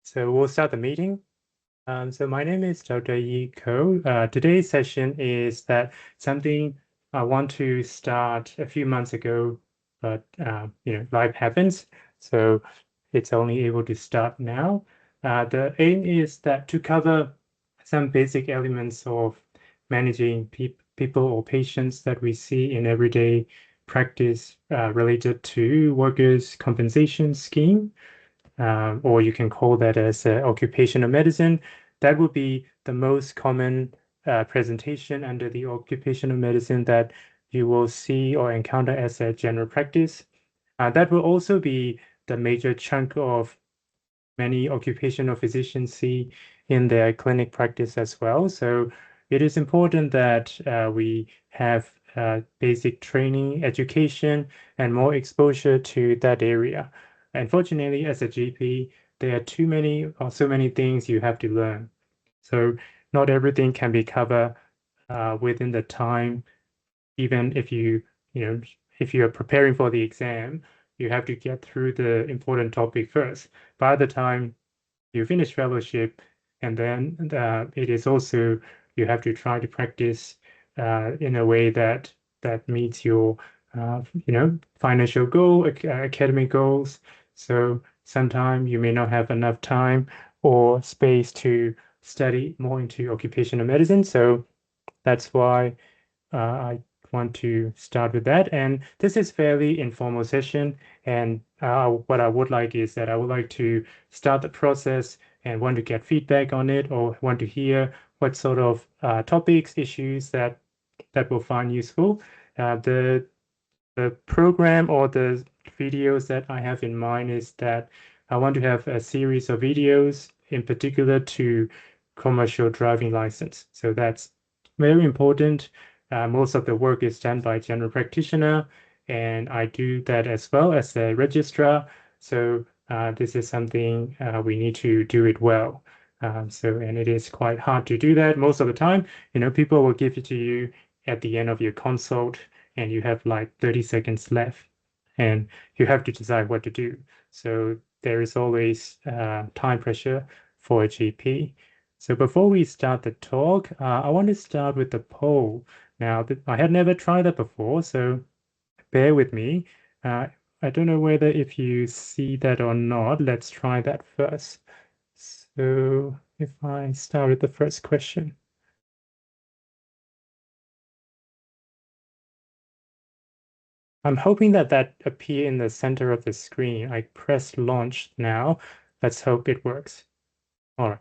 So we'll start the meeting. So my name is Dr. Yi Ko. Today's session is that something I want to start a few months ago, but life happens, so it's only able to start now. The aim is that to cover some basic elements of managing people or patients that we see in everyday practice related to workers' compensation scheme. Or you can call that as occupational medicine. That would be the most common presentation under the occupational medicine that you will see or encounter as a general practice. That will also be the major chunk of many occupational physicians see in their clinic practice as well. So it is important that we have basic training, education, and more exposure to that area. Unfortunately, as a GP, there are too many or so many things you have to learn. So not everything can be covered within the time, even if if you're preparing for the exam, you have to get through the important topic first. By the time you finish fellowship, and then it is also you have to try to practice in a way that meets your financial goal, academic goals. So sometimes you may not have enough time or space to study more into occupational medicine. So that's why I want to start with that. And this is fairly informal session. And what I would like is that I would like to start the process and want to get feedback on it or want to hear what sort of topics, issues that will find useful. The program or the videos that I have in mind is that I want to have a series of videos in particular to commercial driving license. So that's very important. Most of the work is done by general practitioner, and I do that as well as a registrar. So this is something we need to do it well. And it is quite hard to do that most of the time. People will give it to you at the end of your consult, and you have like 30 seconds left, and you have to decide what to do. So there is always time pressure for a GP. So before we start the talk, I want to start with the poll. Now, I had never tried that before, so bear with me. I don't know whether if you see that or not. Let's try that first. So if I start with the first question. I'm hoping that appear in the center of the screen. I press launch now. Let's hope it works. All right.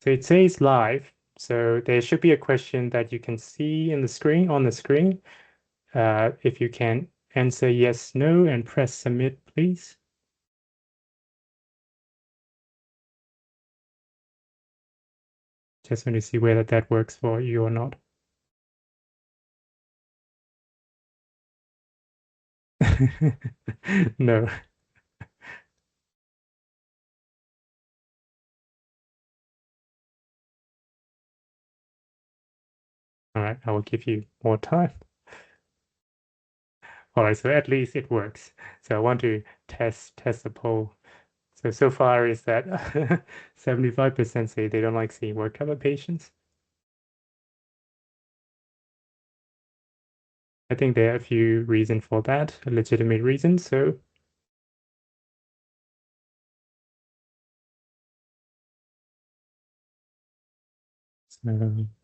So it says live. So there should be a question that you can see in the screen, on the screen. If you can answer yes, no, and press submit, please. Just want to see whether that works for you or not. No. All right, I will give you more time. All right, so at least it works. So I want to test the poll. So far is that 75% say they don't like seeing WorkCover patients. I think there are a few reasons for that, legitimate reasons. So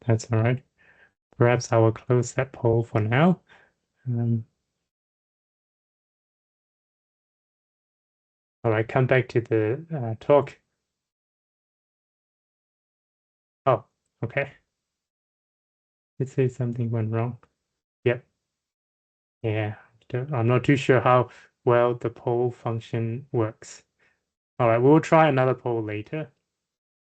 that's all right. Perhaps I will close that poll for now. All right, come back to the talk. Oh, okay. It says something went wrong. Yep. Yeah. I'm not too sure how well the poll function works. All right, we'll try another poll later.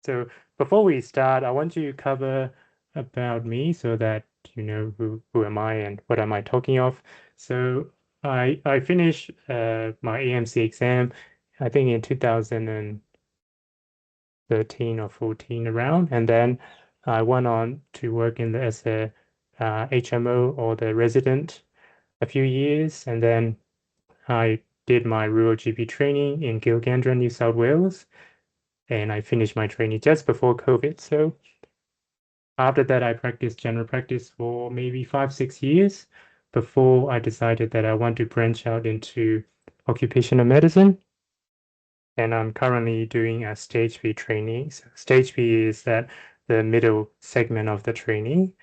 So before we start, I want to cover about me so that you know who am I and what am I talking of. So I finished my AMC exam, I think in 2013 or 14 around, and then I went on to work as a HMO or the resident a few years, and then I did my rural GP training in Gilgandra, New South Wales, and I finished my training just before COVID. So after that, I practiced general practice for maybe 5, 6 years before I decided that I want to branch out into occupational medicine. And I'm currently doing a stage B training. So stage B is that the middle segment of the training.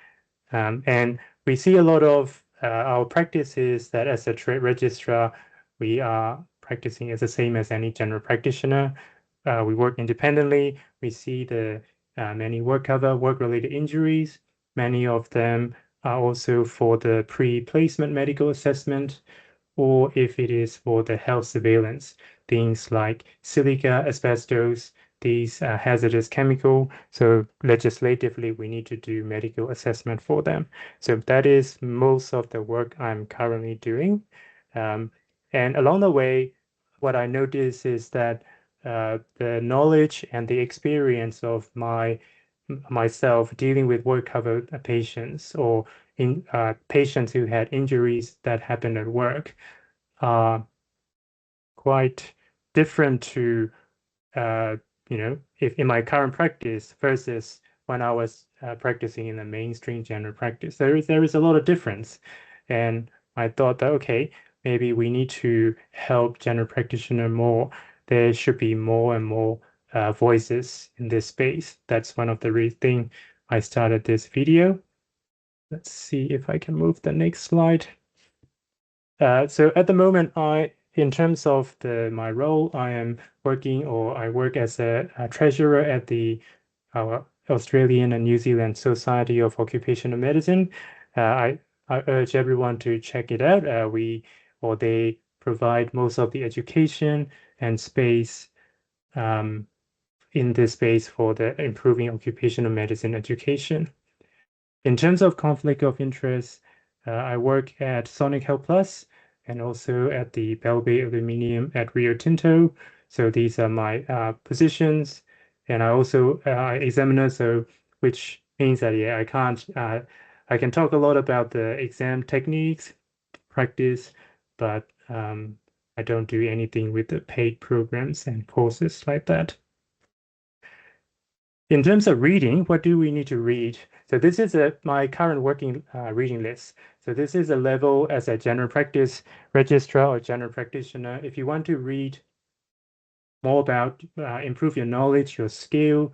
And we see a lot of our practice is that as a registrar, we are practicing as the same as any general practitioner. We work independently. We see the many WorkCover, work-related injuries. Many of them are also for the pre-placement medical assessment, or if it is for the health surveillance, things like silica, asbestos, these hazardous chemical. So legislatively, we need to do medical assessment for them. So that is most of the work I'm currently doing. And along the way, what I notice is that the knowledge and the experience of myself dealing with work cover patients or in patients who had injuries that happened at work are quite different to if in my current practice versus when I was practicing in the mainstream general practice. There is a lot of difference, and I thought that okay, maybe we need to help general practitioner more. There should be more and more voices in this space. That's one of the reasons I started this video. Let's see if I can move the next slide. So at the moment, in terms of my role, I work as a treasurer at the Australian and New Zealand Society of Occupational Medicine. I urge everyone to check it out. They provide most of the education and space in this space for the improving occupational medicine education. In terms of conflict of interest, I work at Sonic Health Plus and also at the Bell Bay Aluminium at Rio Tinto. So these are my positions. And I also examiner, so which means that yeah, I can talk a lot about the exam techniques, practice, but I don't do anything with the paid programs and courses like that. In terms of reading, what do we need to read? So this is my current working reading list. So this is a level as a general practice registrar or general practitioner. If you want to read more about improve your knowledge, your skill,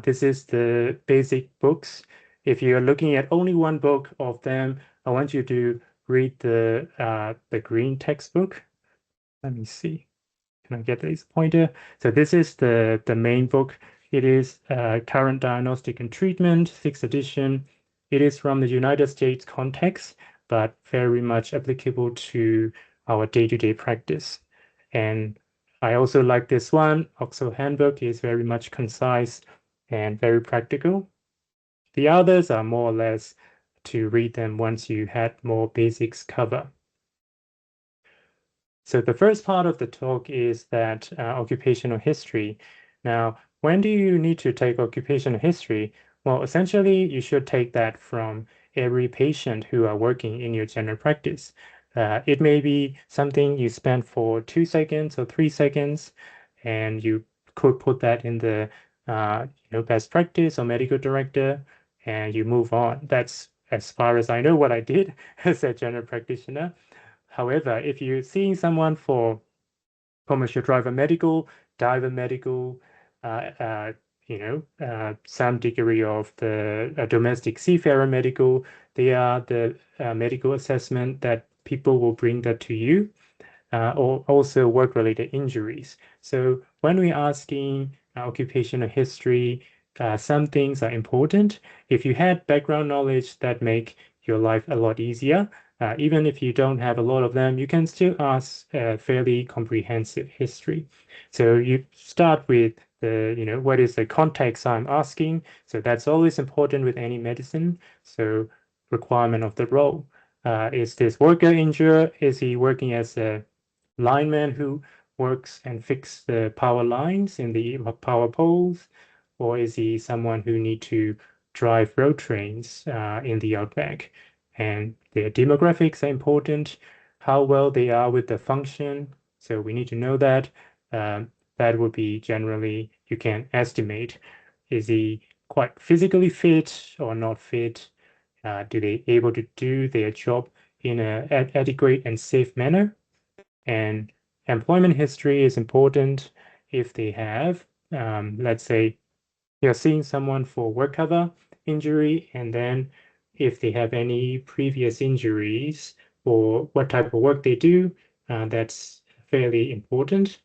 this is the basic books. If you're looking at only one book of them, I want you to read the green textbook. Let me see. Can I get this pointer? So this is the main book. It is Current Diagnostic and Treatment, 6th edition. It is from the United States context, but very much applicable to our day-to-day practice. And I also like this one. Oxford Handbook is very much concise and very practical. The others are more or less to read them once you had more basics covered. So the first part of the talk is that occupational history. Now, when do you need to take occupational history? Well, essentially, you should take that from every patient who are working in your general practice. It may be something you spend for 2 seconds or 3 seconds, and you could put that in the best practice or medical director, and you move on. That's as far as I know what I did as a general practitioner. However, if you're seeing someone for commercial driver medical, diver medical, some degree of the domestic seafarer medical, they are the medical assessment that people will bring that to you, or also work-related injuries. So when we're asking occupational history, some things are important. If you had background knowledge that make your life a lot easier, even if you don't have a lot of them, you can still ask a fairly comprehensive history. So you start with what is the context I'm asking. So that's always important with any medicine. So requirement of the role. Is this worker injured? Is he working as a lineman who works and fix the power lines in the power poles? Or is he someone who need to drive road trains in the outback? And their demographics are important, how well they are with the function, So we need to know that. That would be generally, you can estimate, is he quite physically fit or not fit? Do they able to do their job in an adequate and safe manner? And employment history is important if they have, let's say, you're seeing someone for WorkCover injury, and then if they have any previous injuries or what type of work they do, that's fairly important.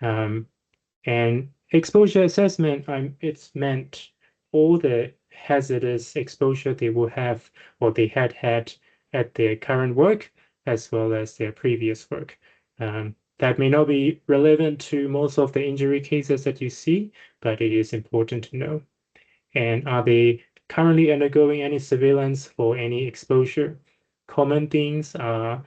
And exposure assessment, it's meant all the hazardous exposure they will have or they had at their current work as well as their previous work. That may not be relevant to most of the injury cases that you see, but it is important to know. And are they currently undergoing any surveillance for any exposure? Common things are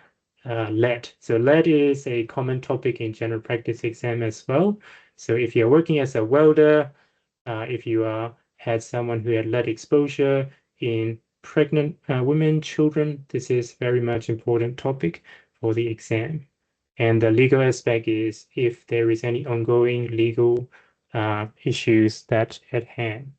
lead. So lead is a common topic in general practice exam as well. So if you're working as a welder, if you had someone who had lead exposure in pregnant women, children, this is very much important topic for the exam. And the legal aspect is if there is any ongoing legal issues that at hand.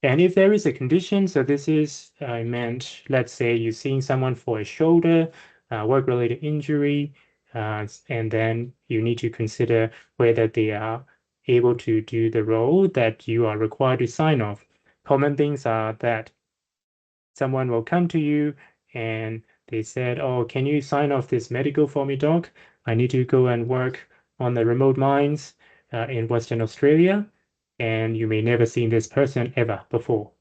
And if there is a condition, so this is meant, let's say you're seeing someone for a shoulder, work-related injury, and then you need to consider whether they are able to do the role that you are required to sign off. Common things are that someone will come to you and they said, oh, can you sign off this medical for me, doc? I need to go and work on the remote mines in Western Australia. And you may never seen this person ever before.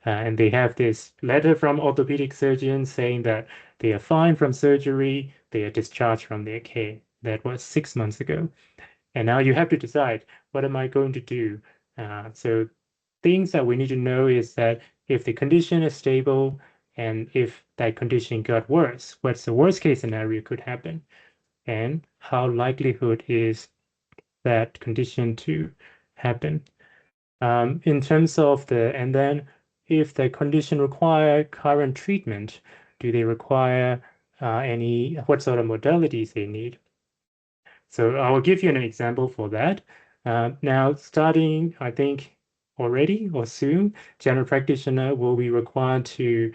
And they have this letter from orthopedic surgeons saying that they are fine from surgery, they are discharged from their care. That was 6 months ago. And now you have to decide, what am I going to do? So things that we need to know is that if the condition is stable and if that condition got worse, what's the worst case scenario could happen? And how likelihood is that condition to happen? In terms of and then if the condition require current treatment, do they require what sort of modalities they need? So I will give you an example for that. Now, starting, I think, already or soon, general practitioner will be required to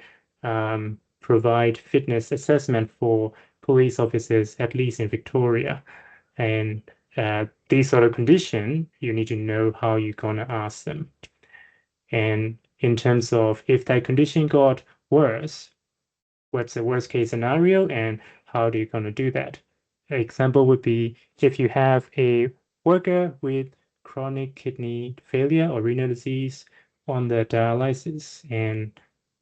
provide fitness assessment for police officers, at least in Victoria. And these sort of condition, you need to know how you're gonna ask them. And in terms of if that condition got worse, what's the worst case scenario and how are you going to do that? An example would be if you have a worker with chronic kidney failure or renal disease on the dialysis and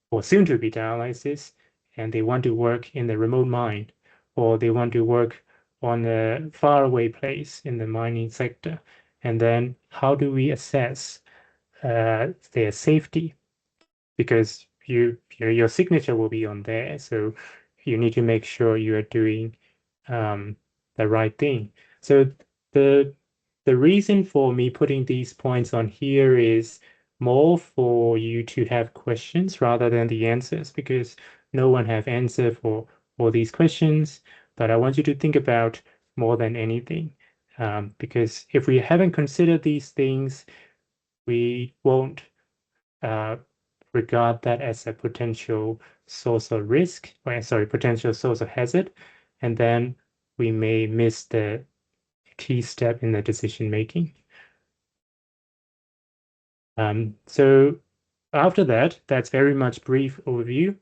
or soon to be dialysis, and they want to work in the remote mine or they want to work on a faraway place in the mining sector. And then how do we assess their safety? Because your signature will be on there, so you need to make sure you are doing the right thing. So the the reason for me putting these points on here is more for you to have questions rather than the answers, because no one have answer for all these questions. But I want you to think about more than anything, because if we haven't considered these things, we won't uh, regard that as a potential source of risk, or sorry, potential source of hazard, and then we may miss the key step in the decision making. So after that, that's very much brief overview.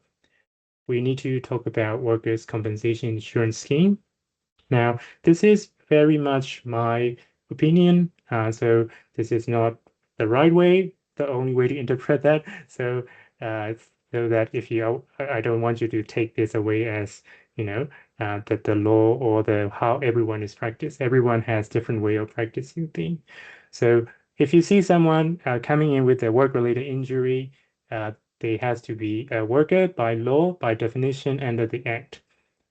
We need to talk about workers' compensation insurance scheme. Now, this is very much my opinion. So this is not the right way, the only way to interpret that. So, so that if I don't want you to take this away as, that the law or how everyone is practiced. Everyone has different way of practicing things. So if you see someone coming in with a work-related injury, they has to be a worker by law, by definition under the Act.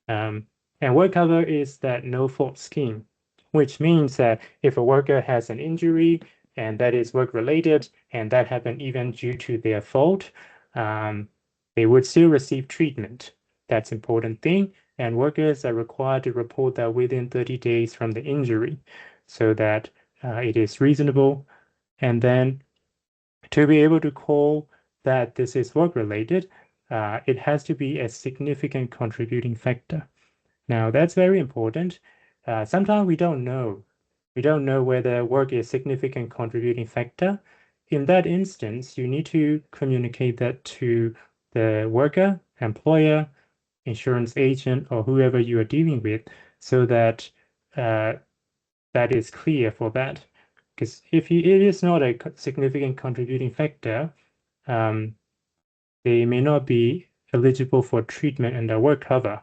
And WorkCover is that no-fault scheme, which means that if a worker has an injury and that is work-related and that happened even due to their fault, they would still receive treatment. That's important thing. and workers are required to report that within 30 days from the injury so that it is reasonable. And then to be able to call that this is work-related, it has to be a significant contributing factor. Now, that's very important. Sometimes we don't know. We don't know whether work is a significant contributing factor. In that instance, you need to communicate that to the worker, employer, insurance agent, or whoever you are dealing with, so that that is clear for that. Because if it is not a significant contributing factor, they may not be eligible for treatment under WorkCover.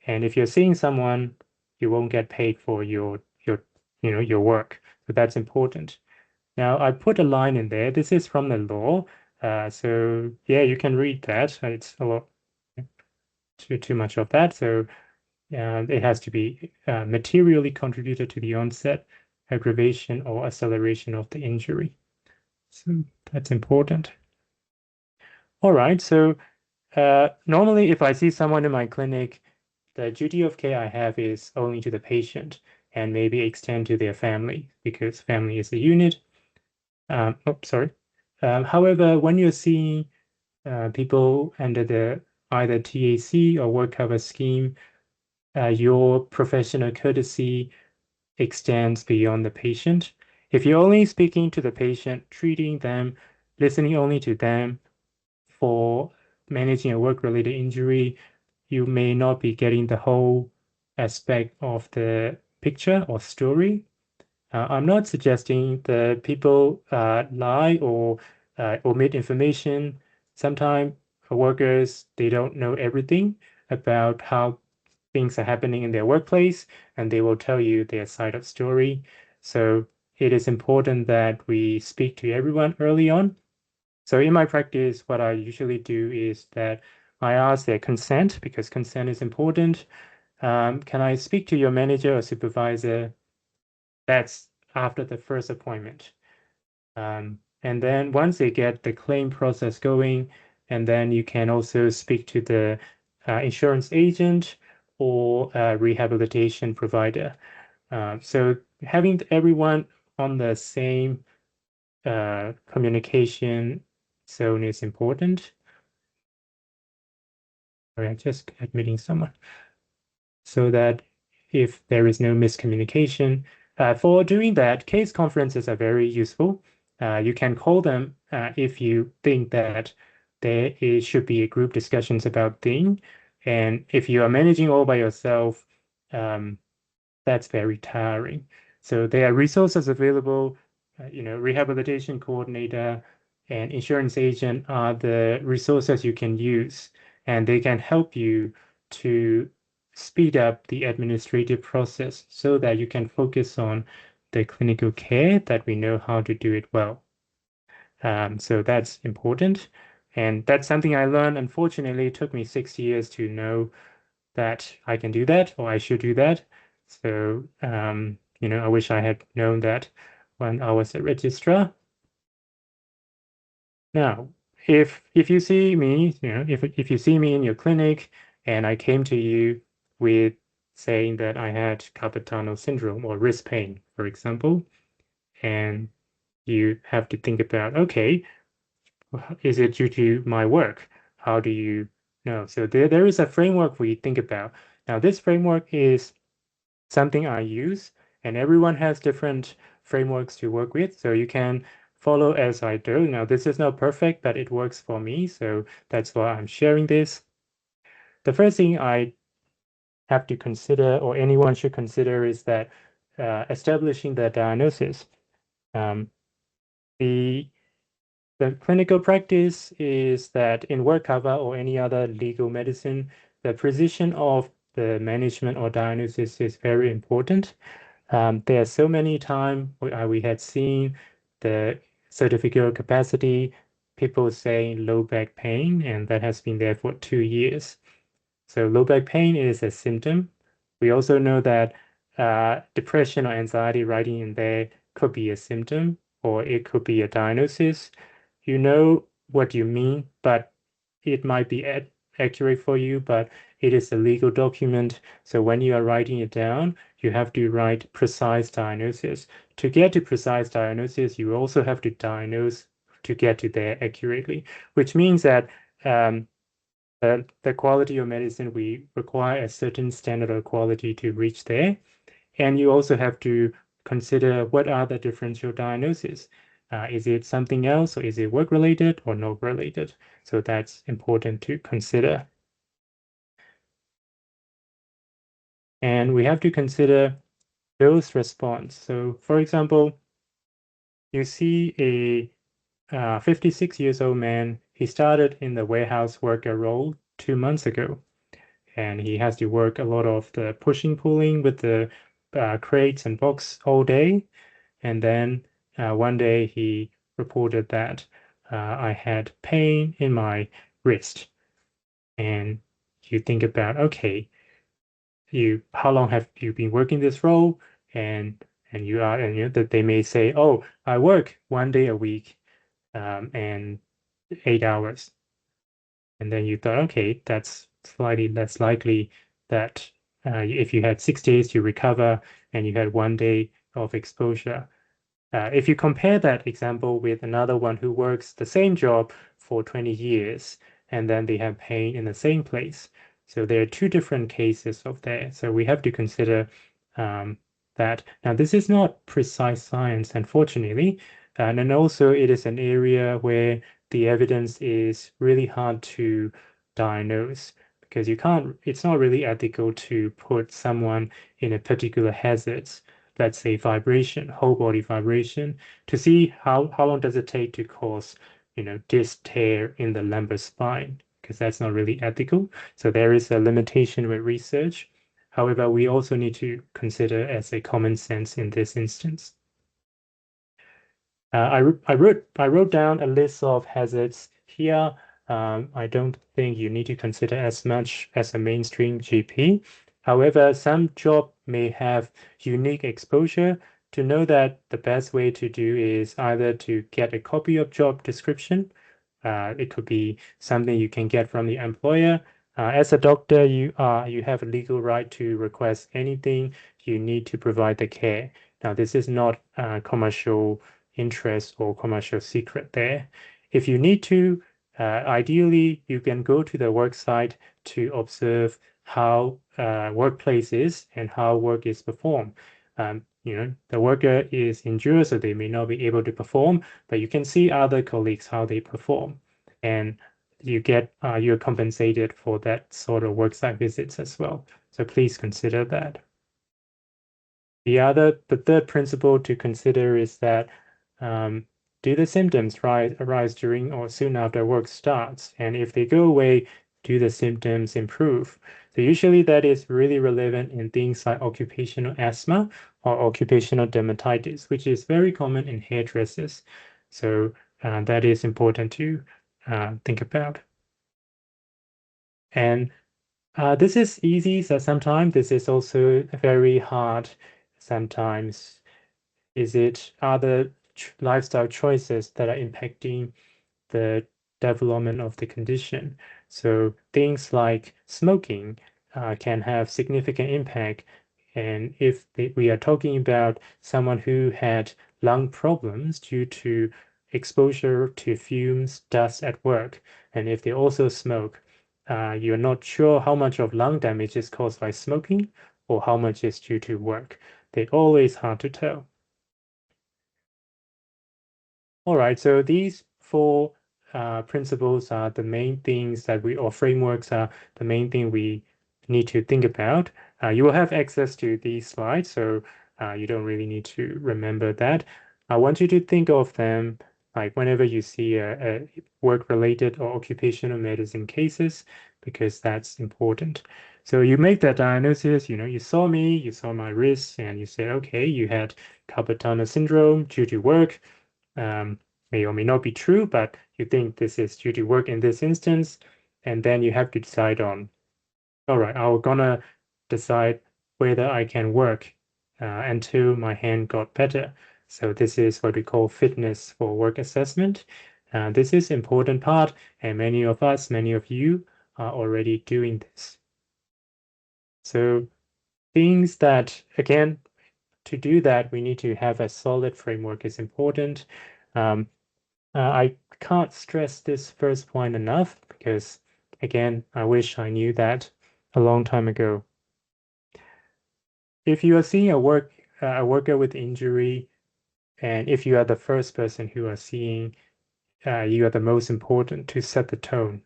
And if you're seeing someone, you won't get paid for your work. So that's important. Now I put a line in there. This is from the law. So yeah, you can read that. It's a lot too much of that. So it has to be materially contributed to the onset, aggravation, or acceleration of the injury. So that's important. All right. So normally, if I see someone in my clinic, the duty of care I have is only to the patient and maybe extend to their family because family is a unit. Oh, sorry. However, when you're seeing people under the either TAC or work cover scheme, your professional courtesy extends beyond the patient. If you're only speaking to the patient, treating them, listening only to them for managing a work-related injury, you may not be getting the whole aspect of the picture or story. I'm not suggesting that people lie or omit information. Sometimes workers, they don't know everything about how things are happening in their workplace, and they will tell you their side of story. So it is important that we speak to everyone early on. So in my practice, what I usually do is that I ask their consent because consent is important. Can I speak to your manager or supervisor? That's after the first appointment. And then once they get the claim process going, and then you can also speak to the insurance agent or rehabilitation provider. So having everyone on the same communication zone is important. Sorry, I'm just admitting someone. So that if there is no miscommunication, for doing that, case conferences are very useful. You can call them if you think that should be a group discussions about thing. And if you are managing all by yourself, that's very tiring. So there are resources available, rehabilitation coordinator and insurance agent are the resources you can use, and they can help you to speed up the administrative process so that you can focus on the clinical care that we know how to do it well. So that's important. And that's something I learned. Unfortunately, it took me 6 years to know that I can do that or I should do that. So, I wish I had known that when I was a registrar. Now, if you see me, if you see me in your clinic and I came to you with saying that I had carpal tunnel syndrome or wrist pain, for example, and you have to think about, okay, is it due to my work? How do you know? So there is a framework we think about. Now, this framework is something I use, and everyone has different frameworks to work with. So you can follow as I do. Now, this is not perfect, but it works for me. So that's why I'm sharing this. The first thing I have to consider, or anyone should consider, is that establishing the diagnosis. Um, the the clinical practice is that in WorkCover or any other legal medicine, the precision of the management or diagnosis is very important. There are so many times we had seen the certificate of capacity, people saying low back pain, and that has been there for 2 years. So low back pain is a symptom. We also know that depression or anxiety writing in there could be a symptom or it could be a diagnosis. You know what you mean, but it might be accurate for you, but it is a legal document. So when you are writing it down, you have to write precise diagnosis. To get to precise diagnosis, you also have to diagnose to get to there accurately, which means that the quality of medicine, we require a certain standard of quality to reach there. And you also have to consider what are the differential diagnoses. Is it something else, or is it work-related or not related? So that's important to consider. And we have to consider dose response. So for example, you see a 56 years old man, he started in the warehouse worker role 2 months ago, and he has to work a lot of the pushing, pulling with the crates and box all day. And then one day he reported that I had pain in my wrist. And you think about, okay, how long have you been working this role? And that they may say, oh, I work 1 day a week and 8 hours. And then you thought, okay, that's slightly less likely that if you had 6 days to recover and you had 1 day of exposure. If you compare that example with another one who works the same job for 20 years and then they have pain in the same place. So there are two different cases of that. So we have to consider that. Now, this is not precise science, unfortunately. And then also it is an area where the evidence is really hard to diagnose because it's not really ethical to put someone in a particular hazards, let's say vibration, whole body vibration, to see how long does it take to cause, disc tear in the lumbar spine, because that's not really ethical. So there is a limitation with research. However, we also need to consider as a common sense in this instance. I wrote down a list of hazards here. I don't think you need to consider as much as a mainstream GP. However, some job may have unique exposure. To know that, the best way to do is either to get a copy of job description. It could be something you can get from the employer. As a doctor, you have a legal right to request anything you need to provide the care. Now, this is not commercial interest or commercial secret there. If you need to, ideally, you can go to the work site to observe how workplace is and how work is performed. The worker is injured, so they may not be able to perform, but you can see other colleagues how they perform, and you're compensated for that sort of worksite visits as well. So please consider that. The third principle to consider is that do the symptoms arise during or soon after work starts? And if they go away, do the symptoms improve? So usually that is really relevant in things like occupational asthma or occupational dermatitis, which is very common in hairdressers. So that is important to think about. And this is easy, so sometimes this is also very hard. Sometimes is it other lifestyle choices that are impacting the development of the condition? So things like smoking can have significant impact. And if we are talking about someone who had lung problems due to exposure to fumes, dust at work, and if they also smoke, you're not sure how much of lung damage is caused by smoking or how much is due to work. They're always hard to tell. All right, so these four principles are the main things or frameworks are the main thing we need to think about. You will have access to these slides, so you don't really need to remember that. I want you to think of them like whenever you see a work-related or occupational medicine cases, because that's important. So you make that diagnosis, you saw me, you saw my wrist, and you said, okay, you had carpal tunnel syndrome due to work. May or may not be true, but you think this is due to work in this instance, and then you have to decide on, all right, I'm gonna decide whether I can work until my hand got better. So this is what we call fitness for work assessment. This is important part, and many of you are already doing this. So things that, again, to do that, we need to have a solid framework is important. I can't stress this first point enough because, again, I wish I knew that a long time ago. If you are seeing a worker with injury, and if you are the first person who are seeing, you are the most important to set the tone.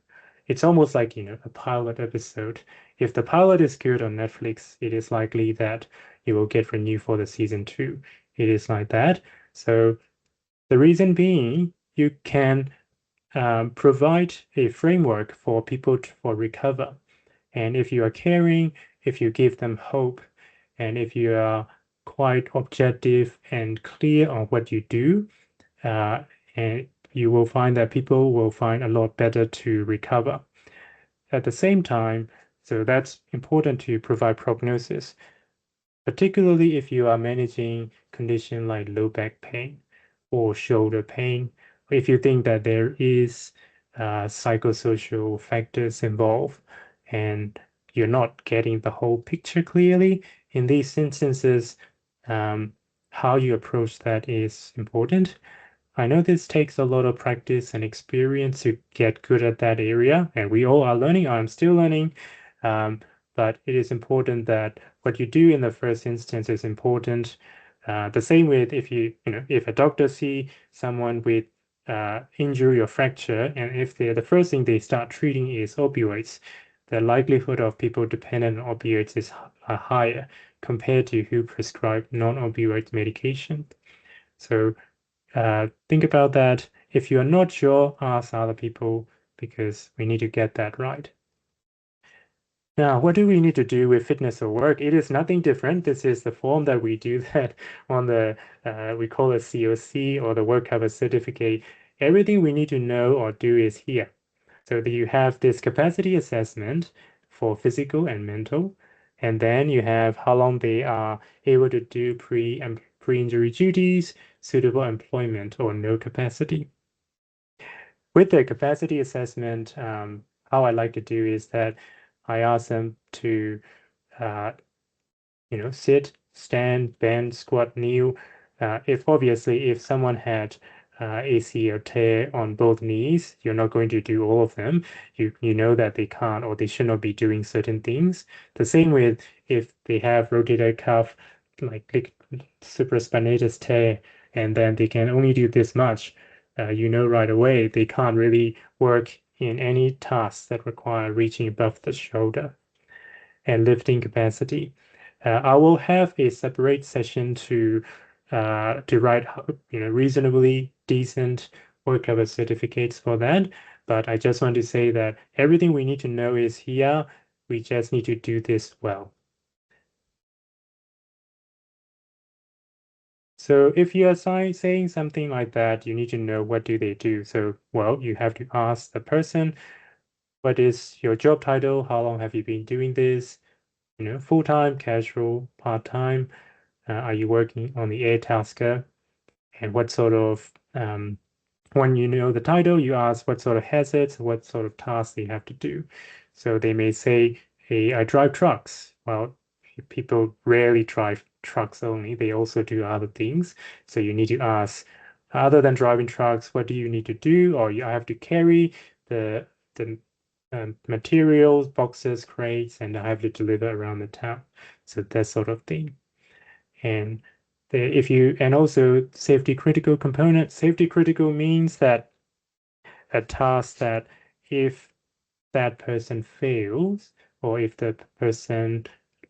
It's almost like, a pilot episode. If the pilot is good on Netflix, it is likely that you will get renewed for the season 2. It is like that. So the reason being, you can provide a framework for people for recover. And if you are caring, if you give them hope, and if you are quite objective and clear on what you do, uh, and you will find that people will find a lot better to recover. At the same time, so that's important to provide prognosis, particularly if you are managing condition like low back pain or shoulder pain, if you think that there is psychosocial factors involved and you're not getting the whole picture clearly, in these instances, how you approach that is important. I know this takes a lot of practice and experience to get good at that area, and we all are learning. I'm still learning, but it is important that what you do in the first instance is important. The same with if a doctor see someone with injury or fracture, and if they're the first thing they start treating is opioids, the likelihood of people dependent on opioids is higher compared to who prescribe non-opioid medication. So think about that. If you're not sure, ask other people because we need to get that right. Now, what do we need to do with fitness or work? It is nothing different. This is the form that we do that on the, we call it COC or the WorkCover certificate. Everything we need to know or do is here. So you have this capacity assessment for physical and mental, and then you have how long they are able to do pre-injury duties, suitable employment, or no capacity. With the capacity assessment, how I like to do is that I ask them to uh, sit, stand, bend, squat, kneel. If obviously if someone had ACL tear on both knees, you're not going to do all of them. You know that they can't or they should not be doing certain things. The same with if they have rotator cuff, like supraspinatus tear, and then they can only do this much. You know right away they can't really work in any tasks that require reaching above the shoulder and lifting capacity. I will have a separate session to write reasonably decent WorkCover certificates for that. But I just want to say that everything we need to know is here. We just need to do this well. So if you are saying something like that, you need to know what do they do. So, well, you have to ask the person, what is your job title? How long have you been doing this? Full-time, casual, part-time. Are you working on the Airtasker? And what sort of, when you know the title, you ask what sort of hazards, what sort of tasks they have to do. So they may say, hey, I drive trucks. Well, people rarely drive trucks only. They also do other things. So you need to ask, other than driving trucks, what do you need to do? Or you have to carry the materials, boxes, crates, and I have to deliver around the town. So that sort of thing. And and also safety critical component. Safety critical means that a task that if that person fails, or if the person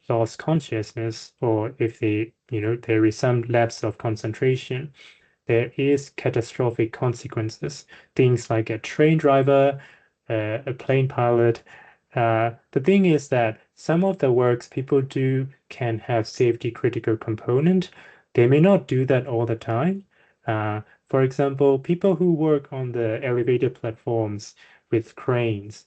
lost consciousness, or if there is some lapse of concentration, there is catastrophic consequences. Things like a train driver, a plane pilot. The thing is that some of the works people do can have safety critical component. They may not do that all the time. For example, people who work on the elevator platforms with cranes,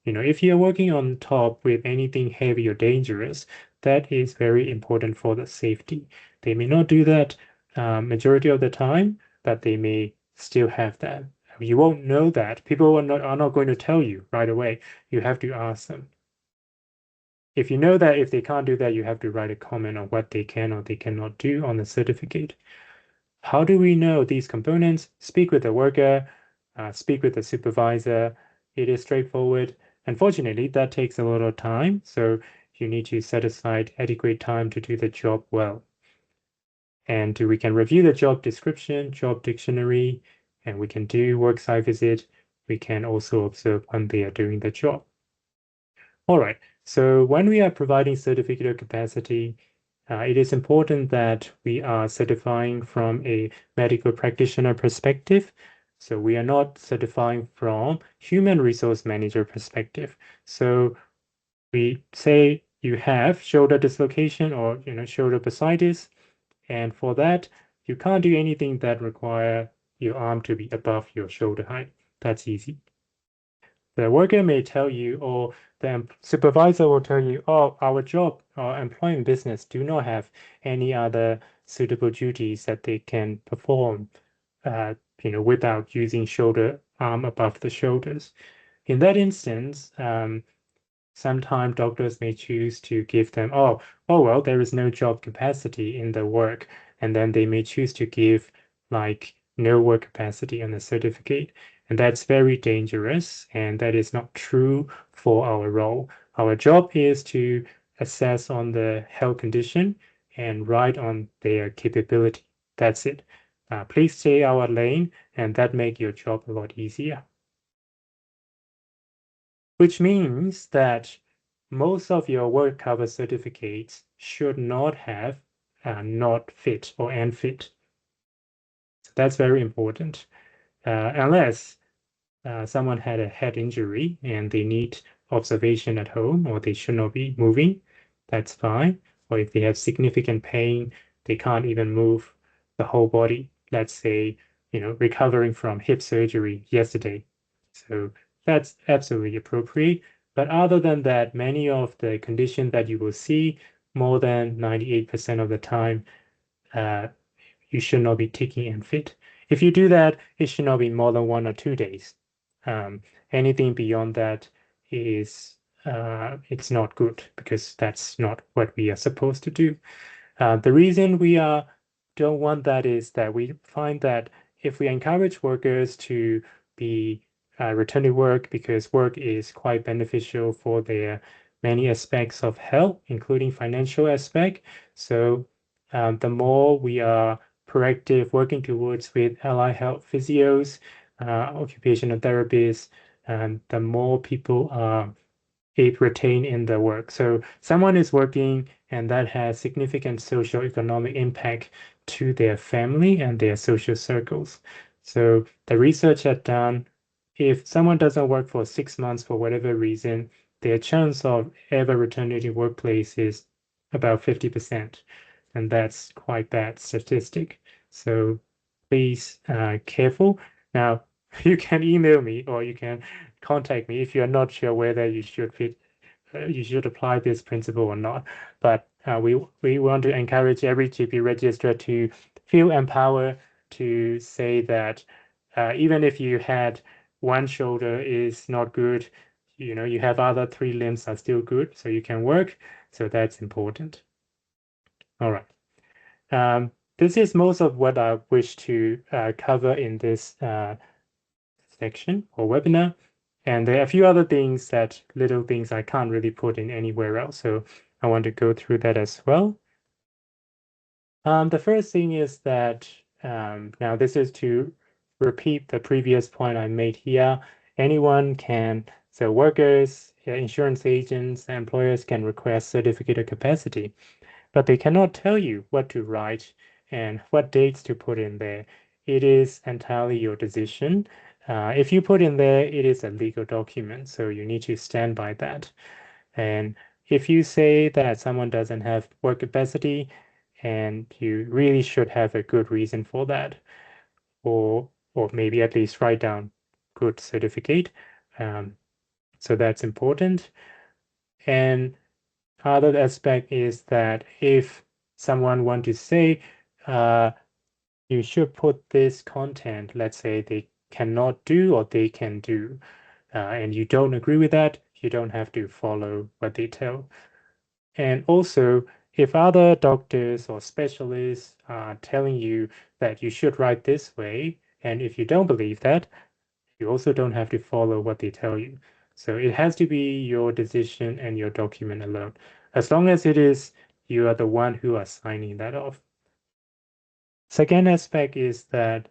if you're working on top with anything heavy or dangerous, that is very important for the safety. They may not do that majority of the time, but they may still have that. You won't know that. People are not going to tell you right away. You have to ask them. if you know that if they can't do that, you have to write a comment on what they can or they cannot do on the certificate. How do we know these components? Speak with the worker, speak with the supervisor. It is straightforward. Unfortunately, that takes a lot of time, so you need to set aside adequate time to do the job well. And we can review the job description, job dictionary, and we can do work site visit. We can also observe when they are doing the job. All right, so when we are providing certificate of capacity, it is important that we are certifying from a medical practitioner perspective. So we are not certifying from human resource manager perspective. So we say you have shoulder dislocation or shoulder bursitis, and for that, you can't do anything that require your arm to be above your shoulder height. That's easy. The worker may tell you, or the supervisor will tell you, oh, our job, our employment business do not have any other suitable duties that they can perform, without using shoulder arm above the shoulders. In that instance, sometimes doctors may choose to give them, well, there is no job capacity in the work, and then they may choose to give like no work capacity on the certificate. And that's very dangerous, and that is not true for our role. Our job is to assess on the health condition and write on their capability. That's it. Please stay our lane, and that make your job a lot easier. Which means that most of your WorkCover certificates should not have not fit or unfit. So that's very important. Unless someone had a head injury and they need observation at home or they should not be moving, that's fine. Or if they have significant pain, they can't even move the whole body. Let's say, recovering from hip surgery yesterday. So that's absolutely appropriate. But other than that, many of the conditions that you will see more than 98% of the time, you should not be taking unfit. If you do that, it should not be more than 1 or 2 days. Anything beyond that is it's not good because that's not what we are supposed to do. The reason we don't want that is that we find that if we encourage workers to be return to work because work is quite beneficial for their many aspects of health, including financial aspect. So the more we are proactive working towards with allied health physios, occupational therapists, and the more people are retain in the work. So someone is working and that has significant social economic impact to their family and their social circles. So the research had done, if someone doesn't work for 6 months for whatever reason, their chance of ever returning to workplace is about 50%. And that's quite bad statistic. So please careful. Now, you can email me or you can contact me if you're not sure whether you should apply this principle or not. But we want to encourage every GP registrar to feel empowered to say that even if you had one shoulder is not good, you have other 3 limbs are still good, so you can work. So that's important. All right. This is most of what I wish to cover in this section or webinar. And there are a few other things little things I can't really put in anywhere else. So I want to go through that as well. The first thing is that now this is to repeat the previous point I made here. Anyone can, so workers, insurance agents, employers can request certificate of capacity, but they cannot tell you what to write and what dates to put in there. It is entirely your decision. If you put in there, it is a legal document, so you need to stand by that. And if you say that someone doesn't have work capacity, and you really should have a good reason for that, or maybe at least write down good certificate. So that's important. And other aspect is that if someone want to say, you should put this content, let's say they cannot do or they can do, and you don't agree with that, you don't have to follow what they tell. And also, if other doctors or specialists are telling you that you should write this way, and if you don't believe that, you also don't have to follow what they tell you. So it has to be your decision and your document alone. As long as it is you are the one who are signing that off. Second aspect is that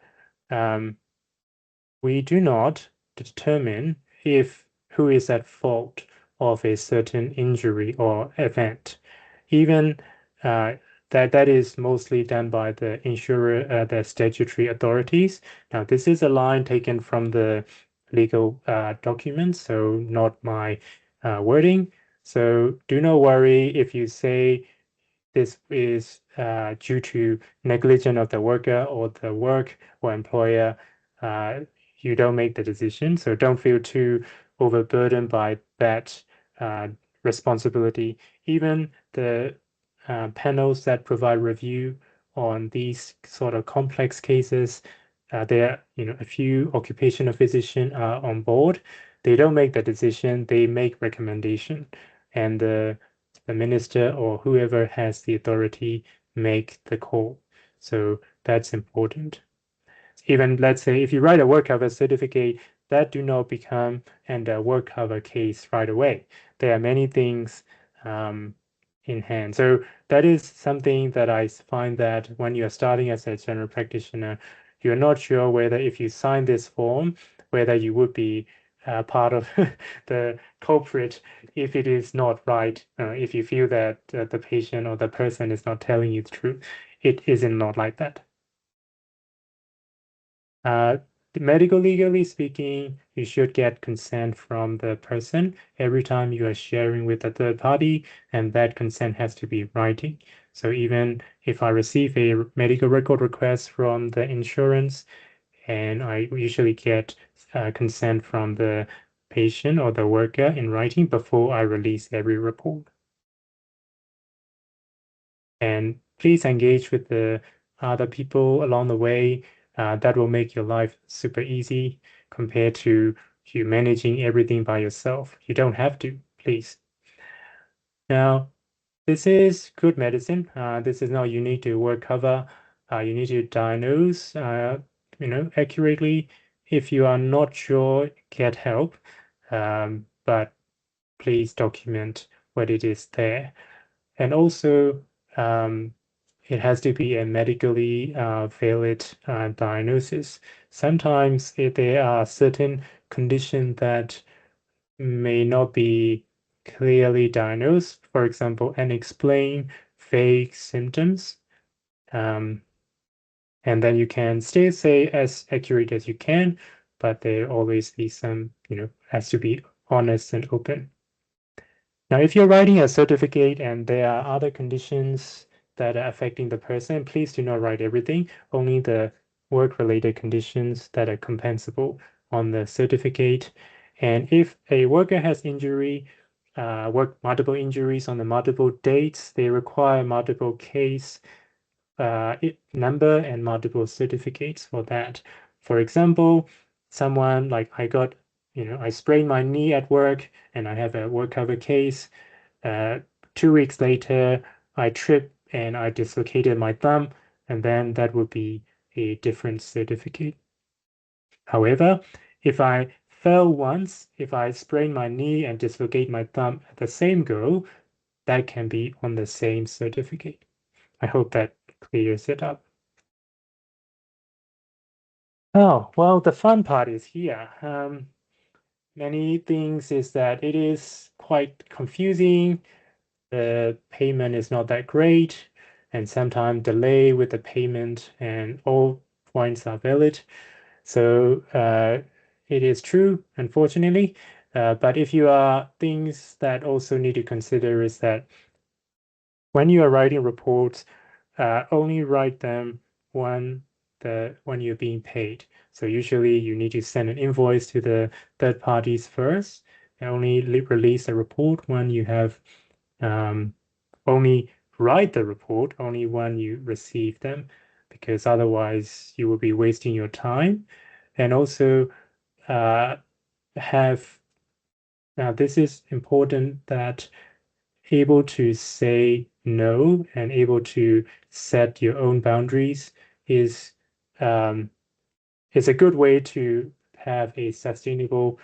we do not determine if who is at fault of a certain injury or event. Even that is mostly done by the insurer, the statutory authorities. Now, this is a line taken from the legal documents, so not my wording. So do not worry if you say this is due to negligence of the worker or the work or employer. Uh, you don't make the decision, so don't feel too overburdened by that uh, responsibility. Even the panels that provide review on these sort of complex cases, there, a few occupational physicians are on board. They don't make the decision; they make recommendation, and the minister or whoever has the authority make the call. So that's important. Even let's say if you write a WorkCover certificate, that do not become and a WorkCover case right away. There are many things in hand. So that is something that I find that when you're starting as a general practitioner, you're not sure whether if you sign this form, whether you would be part of the culprit if it is not right, if you feel that the patient or the person is not telling you the truth. It isn't not like that. Uh, Medical legally speaking, you should get consent from the person every time you are sharing with a third party, and that consent has to be writing. So even if I receive a medical record request from the insurance, and I usually get consent from the patient or the worker in writing before I release every report. And please engage with the other people along the way. That will make your life super easy compared to you managing everything by yourself. You don't have to, please. Now, this is good medicine. This is not unique to WorkCover. You need to diagnose, accurately. If you are not sure, get help. But please document what it is there. And also, um, it has to be a medically valid diagnosis. Sometimes there are certain conditions that may not be clearly diagnosed. For example, unexplained vague symptoms. Um, and then you can still say as accurate as you can, but there always be some, has to be honest and open. Now, if you're writing a certificate and there are other conditions that are affecting the person, please do not write everything, only the work-related conditions that are compensable on the certificate. And if a worker has injury, work multiple injuries on the multiple dates, they require multiple case number and multiple certificates for that. For example, someone like I sprained my knee at work and I have a WorkCover case. 2 weeks later, I tripped and I dislocated my thumb, and then that would be a different certificate. However, if I fell once, if I sprain my knee and dislocate my thumb at the same go, that can be on the same certificate. I hope that clears it up. Oh, well, the fun part is here. Many things is that it is quite confusing. The payment is not that great, and sometimes delay with the payment, and all points are valid. So it is true, unfortunately. But if you are things that also need to consider is that when you are writing reports, only write them when when you're being paid. So usually you need to send an invoice to the third parties first, and only release a report when you have only write the report only when you receive them, because otherwise you will be wasting your time. And also have now this is important that able to say no and able to set your own boundaries is is a good way to have a sustainable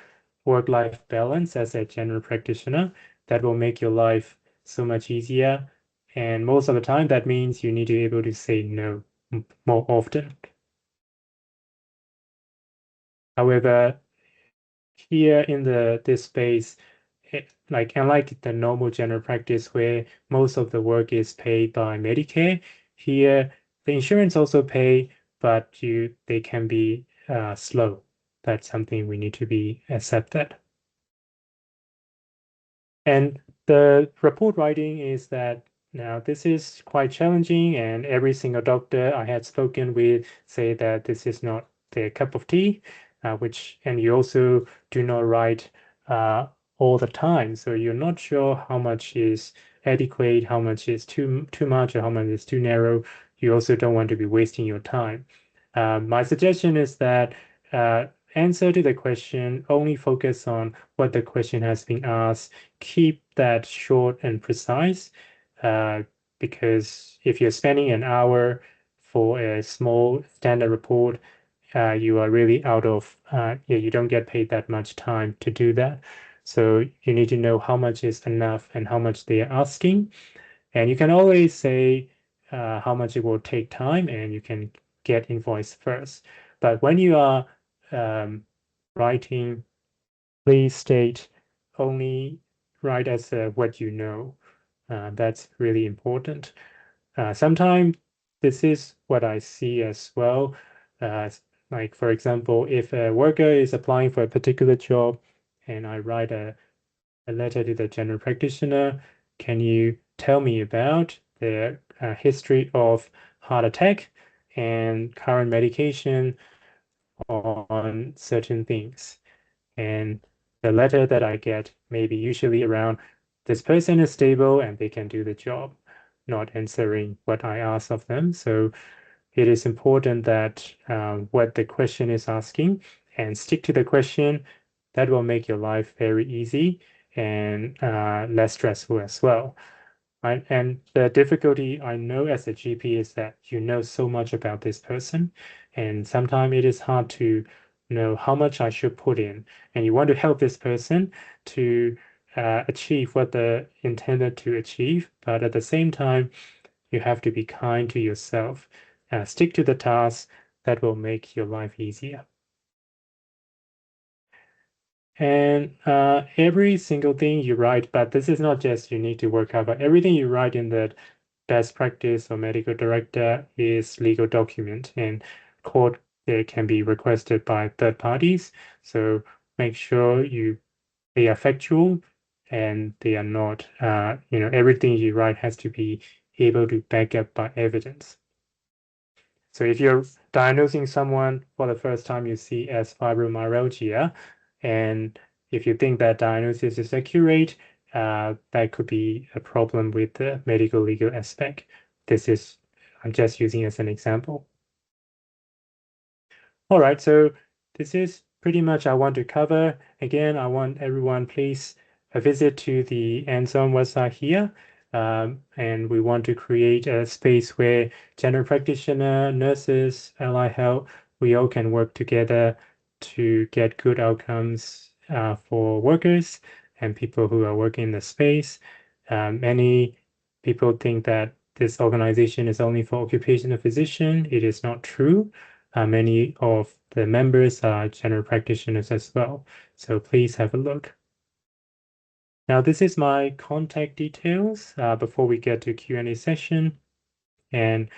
work-life balance as a general practitioner that will make your life so much easier. And most of the time, that means you need to be able to say no more often. However, here in this space, like unlike the normal general practice where most of the work is paid by Medicare, here the insurance also pay, but they can be slow. That's something we need to be accepted. And the report writing is that now this is quite challenging, and every single doctor I had spoken with say that this is not their cup of tea, and you also do not write all the time, so you're not sure how much is adequate, how much is too much, or how much is too narrow. You also don't want to be wasting your time. My suggestion is that answer to the question, only focus on what the question has been asked, keep that short and precise, uh, because if you're spending an hour for a small standard report, you are really you don't get paid that much time to do that. So you need to know how much is enough and how much they are asking. And you can always say how much it will take time and you can get invoice first. But when you are um, writing, please state only write as what you know. That's really important. Sometimes this is what I see as well. Uh, like, for example, if a worker is applying for a particular job and I write a letter to the general practitioner, can you tell me about the history of heart attack and current medication on certain things? And the letter that I get may be usually around this person is stable and they can do the job, not answering what I ask of them. So it is important that what the question is asking and stick to the question. That will make your life very easy and less stressful as well. Right? And the difficulty I know as a GP is that you know so much about this person, and sometimes it is hard to know how much I should put in. And you want to help this person to achieve what they intended to achieve, but at the same time, you have to be kind to yourself. Stick to the task that will make your life easier. And every single thing you write, but this is not just unique to WorkCover. Everything you write in the best practice or medical director is legal document, and court they can be requested by third parties. So make sure they are factual and they are not, everything you write has to be able to back up by evidence. So if you're diagnosing someone for the first time you see as fibromyalgia, and if you think that diagnosis is accurate, that could be a problem with the medical legal aspect. I'm just using as an example. All right, so this is pretty much I want to cover. Again, I want everyone please visit to the hands-on website here. And we want to create a space where general practitioner, nurses, allied health, we all can work together to get good outcomes for workers and people who are working in the space. Many people think that this organization is only for occupational physician. It is not true. Many of the members are general practitioners as well. So please have a look. Now, this is my contact details before we get to Q&A session. And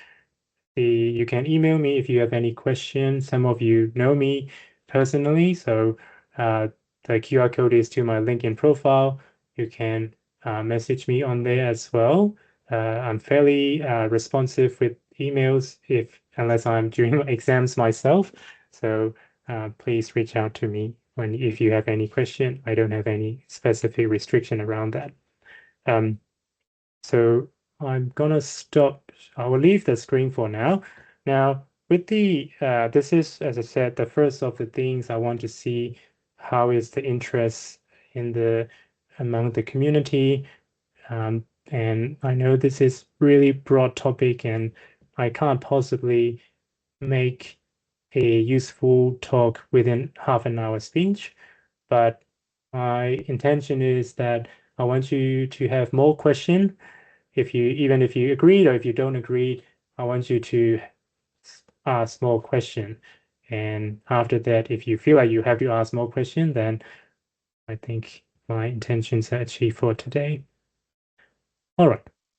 you can email me if you have any questions. Some of you know me personally, so the QR code is to my LinkedIn profile. You can message me on there as well. I'm fairly responsive with emails unless I'm doing exams myself. So please reach out to me if you have any question. I don't have any specific restriction around that. So I'm gonna stop. I will leave the screen for now. Now, with this is, as I said, the first of the things I want to see how is the interest among the community. And I know this is really broad topic, and I can't possibly make a useful talk within half an hour speech, but my intention is that I want you to have more question. Even if you agreed or if you don't agree, I want you to ask more question. And after that, if you feel like you have to ask more question, then I think my intentions are achieved for today. All right.